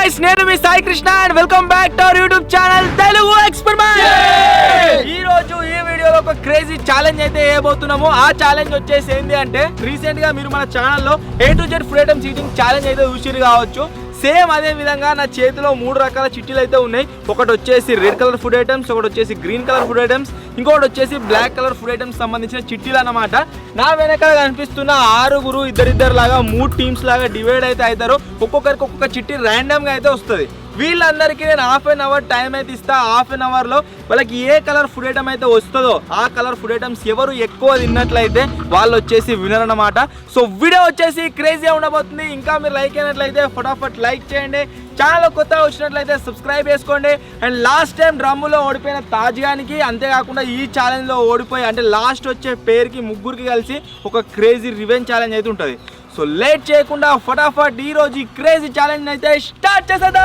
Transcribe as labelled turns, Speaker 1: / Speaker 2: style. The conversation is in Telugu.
Speaker 1: గైస్, నేను మీ Sai Krishna and welcome back to our YouTube channel Telugu experiment. ఈ రోజు ఈ వీడియోలో ఒక క్రేజీ ఛాలెంజ్ అయితే చేయబోతున్నాము. ఆ ఛాలెంజ్ వచ్చేసి ఏంటి అంటే, రీసెంట్ గా మీరు మన ఛానల్లో A to Z food items eating challenge అయితే చూసిరు కావచ్చు. సేమ్ అదే విధంగా నా చేతిలో 3 రకాల చిట్టీలు అయితే ఉన్నాయి. ఒకటి వచ్చేసి రెడ్ కలర్ ఫుడ్ ఐటమ్స్, ఒకటి వచ్చేసి గ్రీన్ కలర్ ఫుడ్ ఐటమ్స్, ఇంకొకటి వచ్చేసి బ్లాక్ కలర్ ఫుడ్ ఐటమ్స్ సంబంధించిన చిట్టీలు అన్నమాట. నా వెనకాల కనిపిస్తున్న 6 ఇద్దరిద్దరు లాగా 3 టీమ్స్ లాగా డివైడ్ అయితే అవుతారు. ఒక్కొక్కరికి ఒక్కొక్క చిట్టి ర్యాండమ్ గా అయితే వస్తుంది. వీళ్ళందరికీ నేను ½ an hour టైం అయితే ఇస్తా. ½ an hour లో వాళ్ళకి ఏ కలర్ ఫుడ్ ఐటమ్ అయితే వస్తుందో ఆ కలర్ ఫుడ్ ఐటమ్స్ ఎవరు ఎక్కువ తిన్నట్లయితే వాళ్ళు వచ్చేసి వినర్ అన్నమాట. సో వీడియో వచ్చేసి క్రేజీగా ఉండబోతుంది. ఇంకా మీరు లైక్ అయినట్లయితే ఫటాఫట్ లైక్ చేయండి. ఛానల్ కొత్తగా వచ్చినట్లయితే సబ్స్క్రైబ్ చేసుకోండి. అండ్ లాస్ట్ టైం డ్రమ్ములో ఓడిపోయిన తాజ్గానికి, అంతేకాకుండా ఈ ఛాలెంజ్లో ఓడిపోయి అంటే లాస్ట్ వచ్చే పేరుకి ముగ్గురికి కలిసి ఒక క్రేజీ రివెంజ్ ఛాలెంజ్ అయితే ఉంటుంది. సో లేట్ చేయకుండా ఫటాఫట్ ఈ రోజు ఈ క్రేజీ ఛాలెంజ్ అయితే స్టార్ట్ చేసేద్దాం.